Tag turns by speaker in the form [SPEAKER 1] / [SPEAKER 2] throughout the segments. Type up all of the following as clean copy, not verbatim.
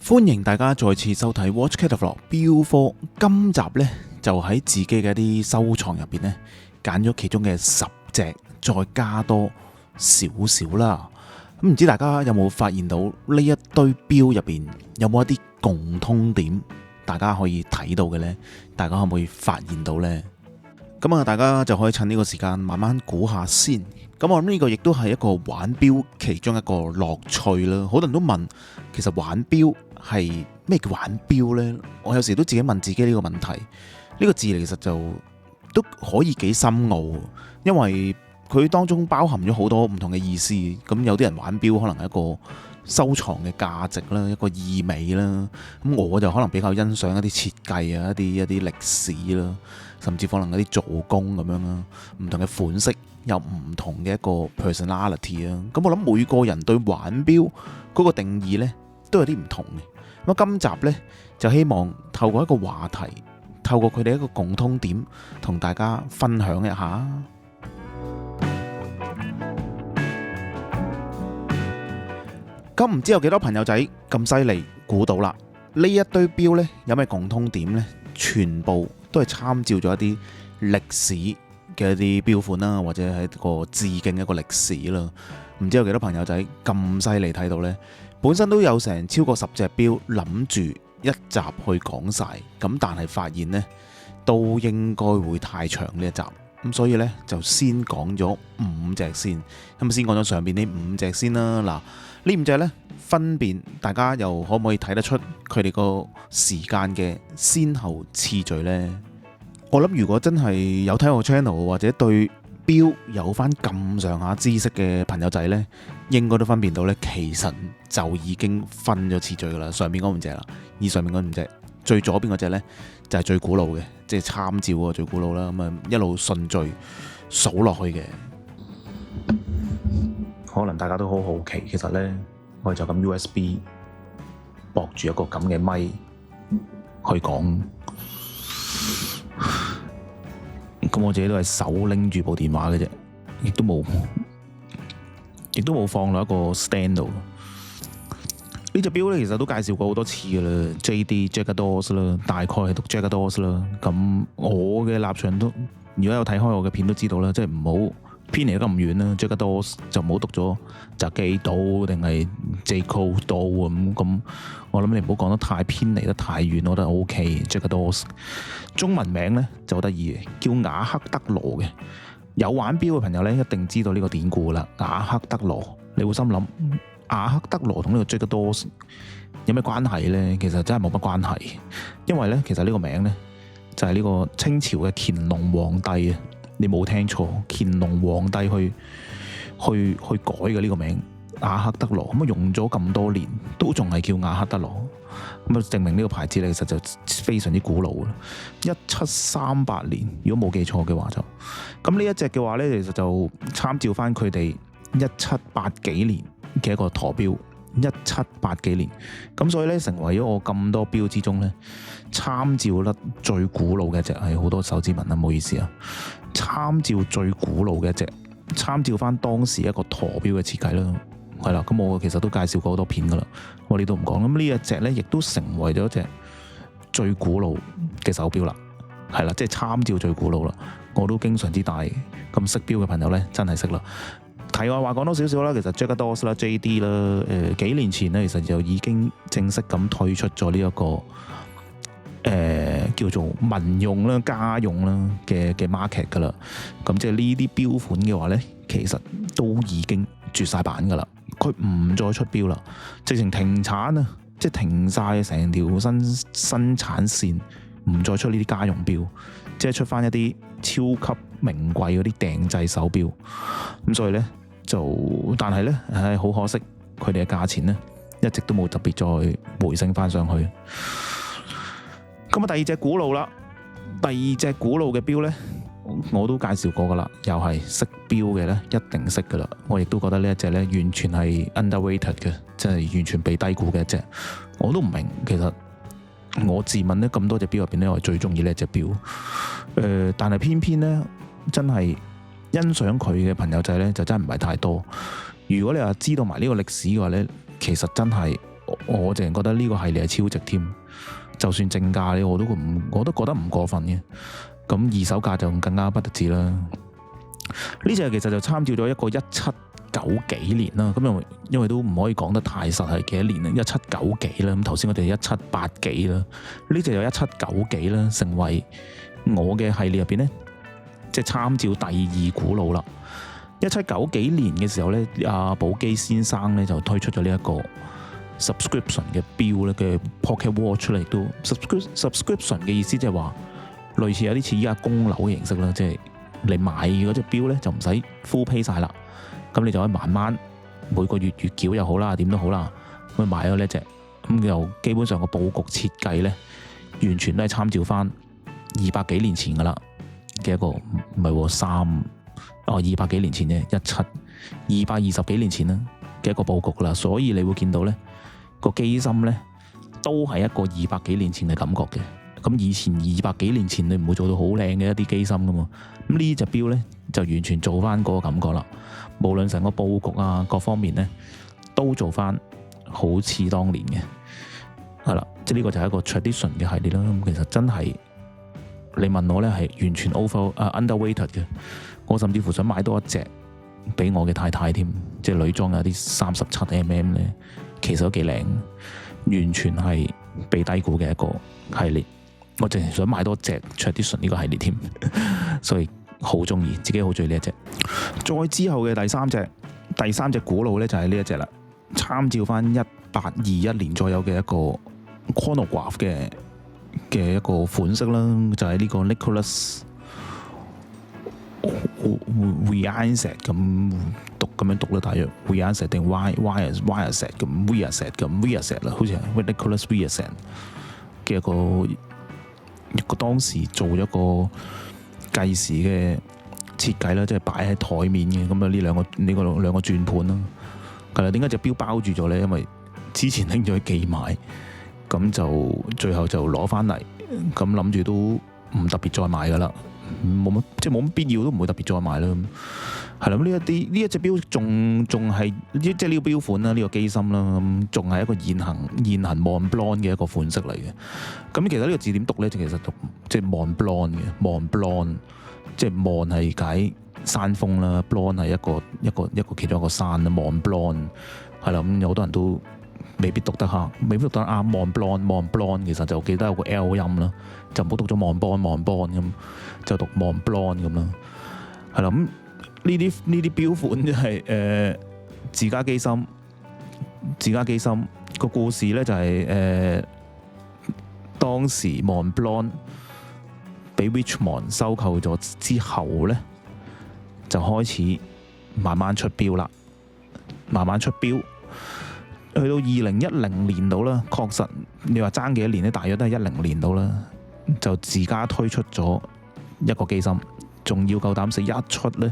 [SPEAKER 1] 歡迎大家再次收睇 Watch Catalog 標科。今集呢，就喺自己嘅一啲收藏入邊呢，揀咗其中嘅10隻，再加多少少啦。咁唔知大家有冇發現到呢一堆錶入邊有冇一啲共通點？大家可以睇到嘅呢，大家可唔可以發現到呢？咁啊，大家就可以趁呢個時間慢慢估下先。咁我諗呢個亦都係一個玩錶其中一個樂趣啦。好多人都問，其實玩錶係咩叫玩錶呢？我有時都自己問自己呢個問題。呢個字其實就都可以幾深奧，因為佢當中包含咗好多唔同嘅意思。咁有啲人玩錶可能係一個收藏嘅價值啦，一個意味啦。咁我就可能比較欣賞一啲設計啊，一啲歷史啦，甚至可能一啲做工咁樣啦。唔同嘅款式有唔同嘅一個 personality 啊。咁我諗每個人對玩錶嗰個定義呢都有啲唔同嘅。咁今集呢，就希望透過一個話題，透過佢哋一個共通點，同大家分享一下。咁唔知有幾多朋友仔咁犀利估到啦？呢一堆錶呢，有咩共通點呢？全部都係參照咗一啲歷史嘅一啲錶款啦，或者係一個致敬一個歷史啦。唔知有幾多朋友仔咁犀利睇到呢？本身都有成超過10隻錶，諗住一集去講晒，咁但係發現呢，都應該會太長呢一集。咁所以呢，就先講咗5隻先。咁先講咗上邊呢5隻先啦。嗱，呢5隻呢，分別大家又可唔可以睇得出佢哋個時間嘅先後次序呢？我諗如果真係有睇我 channel 或者對錶有翻咁上下知識嘅朋友仔呢，應該都分辨到呢，其實就已經分咗次序噶啦。上面嗰5隻啦，以上面嗰5隻，最左邊嗰隻呢，就係最古老嘅，即係參照個最古老啦。咁啊一路順序數落去嘅。可能大家都好好奇，其實呢，我哋就咁 USB 駁住一個咁嘅咪去講。咁我自己都係手拎住部電話嘅啫，亦都冇放落一個 stand 度。呢隻錶咧，其實都介紹過好多次嘅啦，JD Jacquardos 啦，大概係讀 Jacquardos 啦。咁我嘅立場都，如果有睇開我嘅片都知道啦，即係唔好偏離得咁遠啦。Jacquardos 就唔好讀咗澤基島定係 Jaco 島咁。我諗你唔好講得太偏離得太遠，我覺得 OK。Jacquardos 中文名咧就好得意嘅，叫雅克德羅嘅。有玩錶嘅朋友咧，一定知道呢個典故啦。雅克德羅，你會心諗雅克德羅同呢個 Jacquardos 有咩關係呢？其實真係冇乜關係，因為咧，其實呢個名咧就係呢個清朝嘅乾隆皇帝啊！你冇聽錯，乾隆皇帝去改嘅呢個名雅克德羅，咁啊用咗咁多年都仲係叫雅克德羅，咁啊證明呢個牌子咧其實就非常之古老啦。1738年，如果冇記錯嘅話就，咁呢一隻嘅話咧，其實就參照翻佢哋1780幾年嘅一個陀錶，1780幾年，咁所以咧成為咗我咁多錶之中咧參照得最古老嘅一隻，係好多手指紋啊，唔好意思啊，參照最古老嘅一隻，參照翻當時一個陀錶嘅設計啦。係啦，咁我其實都介紹過好多片噶啦，我呢度唔講。咁呢一隻咧，亦都成為咗一隻最古老嘅手錶啦。係啦，即係參照最古老啦。我都經常之戴，咁識錶嘅朋友咧，真係識啦。題外話講多少少啦，其實 Jacquardos 啦、JD 啦，幾年前咧，其實就已經正式咁退出咗呢一個叫做民用啦、家用啦嘅 market 噶啦。咁即係呢啲錶款嘅話咧，其實都已經絕晒版噶啦。佢唔再出錶啦，直情停產啊！即係停晒成條生產線，唔再出呢啲家用錶，即係出翻一啲超級名貴嗰啲訂製手錶。咁所以呢，但係呢，好可惜，佢哋嘅價錢呢，一直都冇特別再回升翻上去。咁啊，第二隻古老啦，第二隻古老嘅錶呢，我都介紹過噶啦，又係識錶嘅呢，一定識噶啦。我亦都覺得呢一隻呢，完全係 underrated 嘅，即係完全被低估嘅一隻。我都唔明，其實我自問呢，咁多隻錶入邊呢，我係最中意呢一隻錶。但係偏偏呢，真係欣賞佢嘅朋友仔呢，就真係唔係太多。如果你話知道埋呢個歷史嘅話呢，其實真係我淨係覺得呢個系列係超值添，就算正價咧我都覺得唔過分嘅。咁二手價就更加不得止啦。呢隻其實就參照咗一個1790幾年啦，咁因為都唔可以講得太實係幾多年啦，1790幾啦，咁頭先我哋1780幾啦，呢隻有1790幾啦，成為我嘅系列入邊呢，即係參照第二古老啦。1790幾年嘅時候呢，阿寶璣先生呢就推出咗呢一個 subscription 嘅錶咧嘅 Pocket Watch 出嚟，都 subscription 嘅意思即係話類似有啲似依家供樓嘅形式啦，即係你買嗰隻錶呢就唔使 full pay 晒啦，咁你就可以慢慢每個月月繳又好啦，點都好啦，咁買咗呢隻，咁就基本上個佈局設計呢，完全都係參照翻200幾年前噶啦嘅一個，唔係200幾年前啫，220幾年前啦嘅一個佈局啦，所以你會見到呢個機芯呢，都係一個200幾年前嘅感覺嘅。咁以前200幾年前你唔會做到好靚嘅一啲機芯噶嘛，咁呢隻錶呢，就完全做翻嗰個感覺啦。無論成個佈局啊各方面呢，都做翻好似當年嘅，係啦，即係呢個就係一個 tradition 嘅系列啦。咁其實真係你問我呢，係完全 underweighted 嘅，我甚至乎想買多一隻俾我嘅太太添，即係女裝有啲37mm呢，其實都幾靚，完全係被低估嘅一個系列。我淨係想買多隻 tradition 呢個系列添，所以好中意，自己好中意呢一隻。再之後嘅第三隻古老呢，就係呢一隻啦，參照翻1821年左右嘅一個 chronograph 嘅一個款式啦，就係呢個 Nicholas Wyatt 咁樣讀啦，大約 Wyatt 定 Wyatt 咁 Wyatt 啦，好似係 Nicholas Wyatt 嘅一個當時做咗個計時嘅設計啦，即係擺喺台面嘅，咁啊呢兩個轉盤啦。係啦，點解隻錶包住咗呢？因為之前拎咗去寄賣，咁就最後就攞翻嚟，咁諗住都唔特別再買噶啦，冇乜必要，都唔會特別再買啦。係啦，呢一隻錶仲係即係呢個錶款啦，呢個機芯啦，咁仲係一個現行 Mont Blanc 嘅一個款式嚟嘅。咁其實呢個字點讀咧？其實讀即係 Mont Blanc 嘅 Mont Blanc，即係 Mont 係解山峰啦 ，Blanc 係一個其中一個山啦 ，Mont Blanc 係啦。咁有好多人都未必讀得啱 Mont Blanc 其實就記得有個 L 音啦，就唔好讀咗 Mont Blanc 咁，就讀 Mont Blanc 咁啦。係啦，咁呢啲錶款就係自家機芯個故事咧就係當時 Mont Blanc 俾 Richemont 收購咗之後咧，就開始慢慢出錶啦，去到2010年度啦，確實你話爭幾多年咧，大約都係10年度啦，就自家推出咗一個機芯，仲要夠膽死一出咧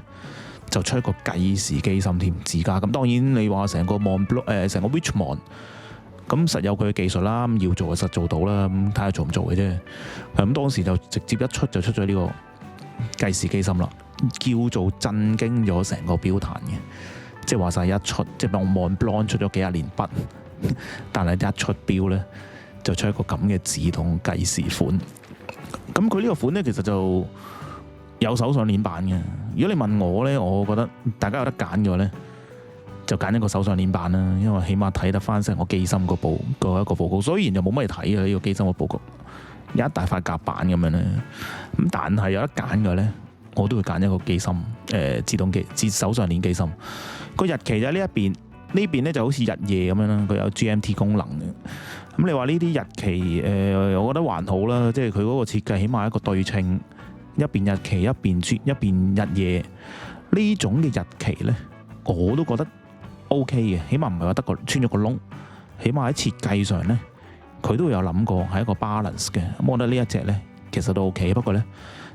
[SPEAKER 1] 就出一個計時機芯添，自家。咁當然你話成個 Mont Blanc 成個 Richemont 咁實有佢嘅技術啦，咁要做就實做到啦，咁睇下做唔做嘅啫。咁當時就直接一出就出咗呢個計時機芯啦，叫做震驚咗成個錶壇嘅。即係話晒一出，即係當 Mont Blanc 出咗幾廿年筆，但係一出錶咧就出一個咁嘅自動計時款。咁佢呢個款咧其實就有手上鏈版嘅。如果你問我咧，我覺得大家有得揀嘅話咧，就揀一個手上鏈版啦，因為起碼睇得翻成個機芯個一個報告。雖然就冇乜嘢睇嘅呢個機芯個報告，有一大塊夾板咁樣咧。咁但係有得揀嘅咧，我都會揀一個機芯，自動機手上鏈機芯。個日期就喺呢邊咧就好似日夜咁樣啦，佢有 GMT 功能嘅。咁你話呢啲日期我覺得還好啦，即係佢嗰個設計起碼一個對稱，一邊日期一邊日夜呢種嘅日期咧，我都覺得 OK 嘅，起碼唔係話得個穿咗個窿，起碼喺設計上咧佢都有諗過係一個 balance 嘅。咁我覺得呢一隻咧其實都 OK， 不過咧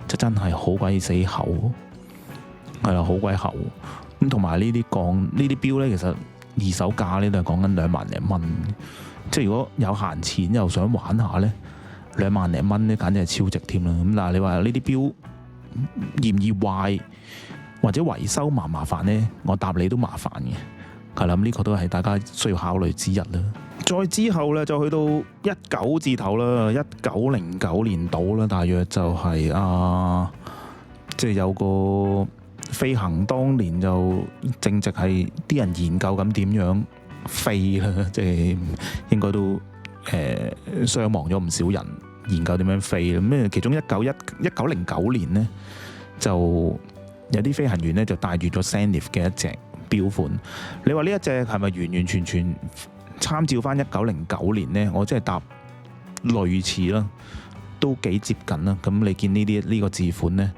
[SPEAKER 1] 就真係好鬼死厚，係啦，好鬼厚。咁同埋呢啲錶咧，其實二手價咧都係講緊2萬零蚊。即係如果有閒錢又想玩下咧，2萬零蚊咧，簡直係超值添啦。咁但係你話呢啲錶易唔易壞或者維修麻煩咧？我答你都麻煩嘅，係啦。咁呢個都係大家需要考慮之一啦。再之後咧，就去到19字頭啦，1909年度啦，大約就係即係有個飛行，當年就正值係啲人研究緊點樣飛啦，即係應該都傷亡咗唔少人研究點樣飛啦。咁其中1909年呢，就有啲飛行員呢，就帶住咗 Zenith 嘅一隻標款。你話呢一隻係咪完完全全參照翻1909年呢？我真係答類似啦，都幾接近啦。咁你見呢個字款呢，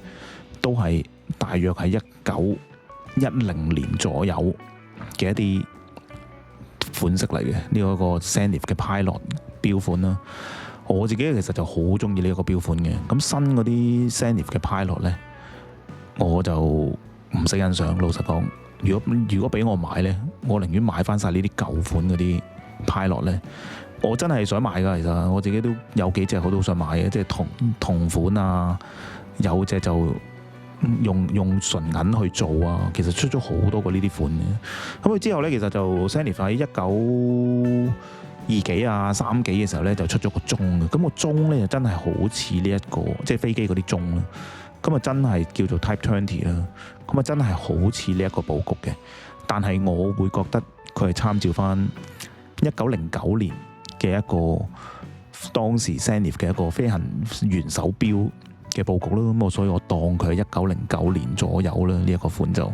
[SPEAKER 1] 都係大約係1910年左右嘅一啲款式嚟嘅，呢一個 Zenith 嘅 Pilot 標款啦。我自己其實就好中意呢一個標款嘅。咁新嗰啲 Zenith 嘅 Pilot 呢，我就唔識欣賞。老實講，如果俾我買呢，我寧願買翻晒呢啲舊款嗰啲 Pilot 呢。我真係想買㗎，其實我自己都有幾隻我都想買嘅，即係同款啊，有隻就用純銀去做啊，其實出咗好多個呢啲款嘅。咁佢之後呢，其實就 Zenith 喺1920幾啊30幾嘅時候呢，就出咗個鐘嘅。咁個鐘呢，就真係好似呢一個即係飛機嗰啲鐘啦。咁啊真係叫做 Type 20啦。咁啊真係好似呢一個佈局嘅。但係我會覺得佢係參照翻1909年嘅一個當時 Zenith 嘅一個飛行員手錶嘅佈局咯。咁所以我當佢係1909年左右啦。呢一個款就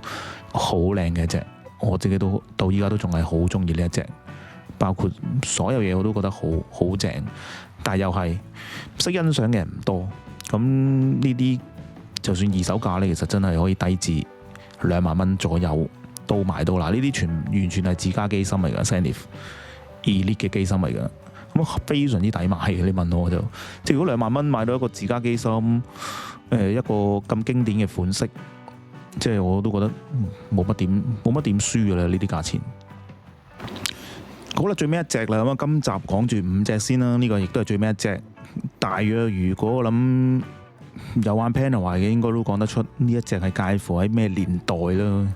[SPEAKER 1] 好靚嘅一隻，我自己都到依家都仲係好中意呢一隻。包括所有嘢我都覺得好正，但係又係識欣賞嘅人唔多。咁呢啲就算二手價呢，其實真係可以低至2萬蚊左右都買到啦。呢啲完全係自家機芯嚟㗎 ，Zenith Elite 嘅機芯嚟㗎。咁非常之抵買嘅。你問我就，即係如果2萬蚊買到一個自家機芯，一個咁經典嘅款式，即係我都覺得冇乜點輸㗎啦。呢啲價錢。好啦，最尾一隻啦。咁啊，今集講住5隻先啦。呢個亦都係最尾一隻。大約如果我諗有玩 Panerai 嘅，應該都講得出呢一隻係介乎喺咩年代啦？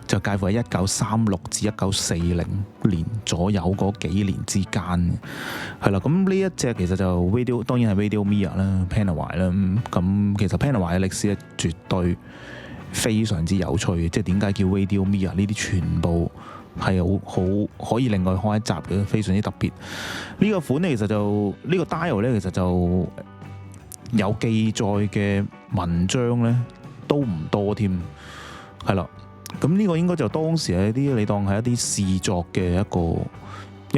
[SPEAKER 1] 就介乎喺1936至1940年左右嗰幾年之間。係啦，咁呢一隻其實就 Radio， 當然係 Radio Mia 啦 ，Panerai 啦。咁其實 Panerai 嘅歷史咧，絕對非常之有趣嘅。即係點解叫 Radio Mia？ 呢啲全部係好可以另外開一集嘅，非常之特別。呢個款咧，其實就呢個 dial 咧，其實就有記載嘅文章咧都唔多添，係啦。咁呢個應該就當時係啲你當係一啲試作嘅一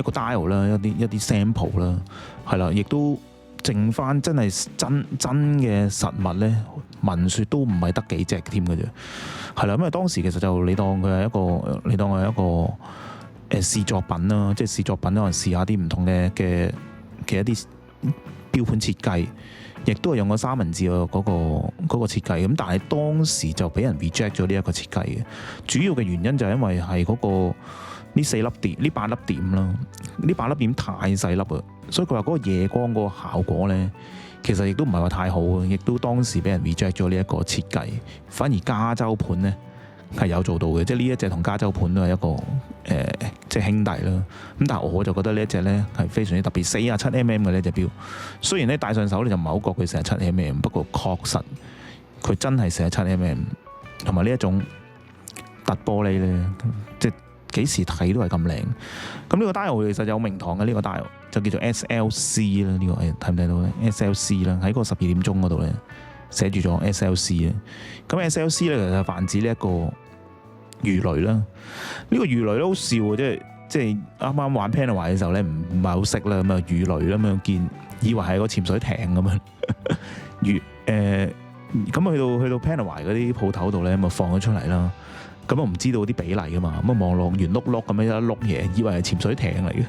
[SPEAKER 1] 個 dial 啦，一啲 sample 啦，係啦，亦都剩翻真係真嘅實物咧，聞説都唔係得幾隻添嘅啫，係啦。因為當時其實就你當佢係一個試作品啦，即係試作品可能試下啲唔同嘅一啲標盤設計。亦都係用咗三文治嗰個設計，咁但係當時就俾人 reject 咗呢一個設計嘅。主要嘅原因就係因為係嗰個呢4粒點，呢8粒點啦，呢8粒點太細粒啊，所以佢話嗰個夜光嗰個效果咧，其實亦都唔係話太好啊，亦都當時俾人 reject 咗呢一個設計。反而加州盤咧係有做到嘅，即係呢一隻同加州盤都係一個即係兄弟啦。咁但係我就覺得呢一隻咧係非常之特別，47mm 嘅呢隻錶。雖然咧戴上手你就唔係好覺佢47mm，不過確實佢真係47mm，同埋呢一種凸玻璃咧，即係幾時睇都係咁靚。咁呢個 dial 其實有名堂嘅，呢個 dial 就叫做 SLC 啦。呢個睇唔睇到咧 ？SLC 啦，喺個12點鐘嗰度咧寫住咗 SLC 啊。咁 SLC 咧其實泛指呢一個魚雷啦。呢個魚雷都好笑嘅，即係啱啱玩 Panerai 嘅時候咧，唔係好識啦，咁啊魚雷啦，咁樣見以為係個潛水艇咁樣咁去到 Panerai 嗰啲鋪頭度咧，咁啊放咗出嚟啦。咁啊唔知道啲比例噶嘛，咁啊望落圓碌碌咁樣一碌嘢，以為係潛水艇嚟嘅。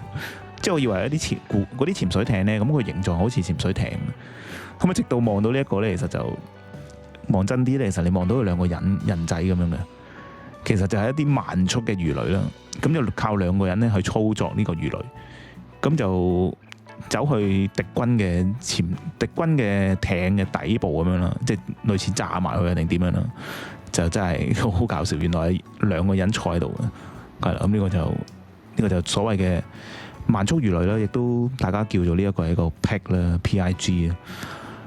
[SPEAKER 1] 即係我以為一啲嗰啲潛水艇咧，咁佢形狀好似潛水艇。咁啊直到望到呢一個咧，其實就望真啲咧，其實你望到佢兩個人仔咁樣嘅。其實就係一啲慢速嘅魚雷啦，咁就靠2個人咧去操作呢個魚雷，咁就走去敵軍嘅艇嘅底部咁樣啦，即係類似炸埋佢定點樣啦，就真係好搞笑。原來係2個人坐喺度嘅，係啦，咁呢個就所謂嘅慢速魚雷啦，亦都大家叫做呢一個係一個 PIG 啦，PIG 啊，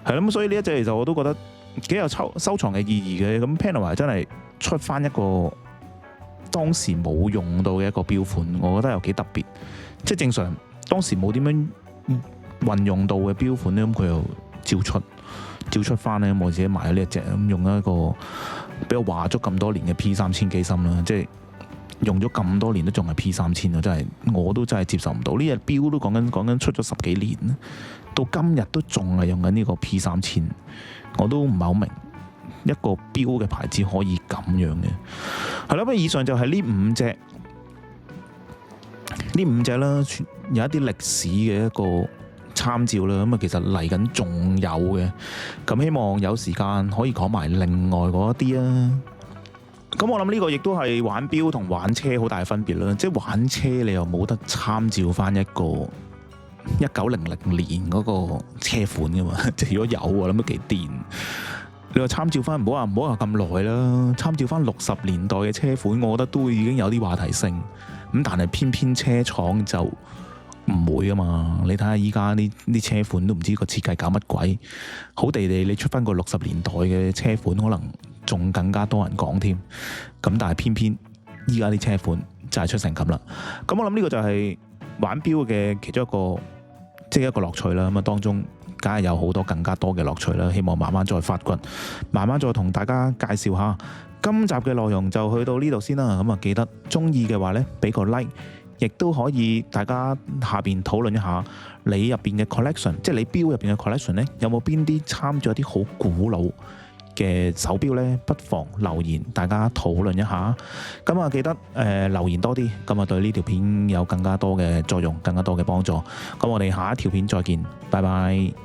[SPEAKER 1] 係啦，咁所以呢一隻其實我都覺得幾有收藏嘅意義嘅。咁 Panama 真係出翻一個當時冇用到嘅一個標款，我覺得又幾特別。即係正常當時冇點樣運用到嘅標款咧，咁佢又照出翻咧，我自己買咗呢一隻，咁用一個俾我話咗咁多年嘅 P3000機芯啦，即係用咗咁多年都仲係 P3000啊！真係我都真係接受唔到，呢隻標都講緊出咗10幾年，到今日都仲係用緊呢個 P3000，我都唔係好明一個標嘅牌子可以咁樣嘅。係啦，咁以上就係呢五隻啦，有一啲歷史嘅一個參照啦。咁啊，其實嚟緊仲有嘅，咁希望有時間可以講埋另外嗰一啲啊。咁我諗呢個亦都係玩錶同玩車好大嘅分別啦。即係玩車你又冇得參照翻一個1900年嗰個車款噶嘛。即係如果有我諗都幾癲。你話參照翻唔好話咁耐啦，參照翻60年代嘅車款，我覺得都已經有啲話題性。咁但係偏偏車廠就唔會啊嘛。你睇下依家啲車款都唔知個設計搞乜鬼，好地地你出翻個60年代嘅車款，可能仲更加多人講添。咁但係偏偏依家啲車款就係出成咁啦。咁我諗呢個就係玩錶嘅其中一個即係一個樂趣啦。咁啊當中梗係有好多更加多嘅樂趣啦。希望慢慢再發掘，慢慢再同大家介紹下。今集嘅內容就去到呢度先啦。咁啊記得中意嘅話呢，俾個 like， 亦都可以大家下邊討論一下你入邊嘅 collection， 即係你錶入邊嘅 collection 呢，有冇邊啲參咗一啲好古老嘅手錶呢？不妨留言，大家討論一下。咁啊記得留言多啲，咁啊對呢條片有更加多嘅作用，更加多嘅幫助。咁我哋下一條片再見，拜拜。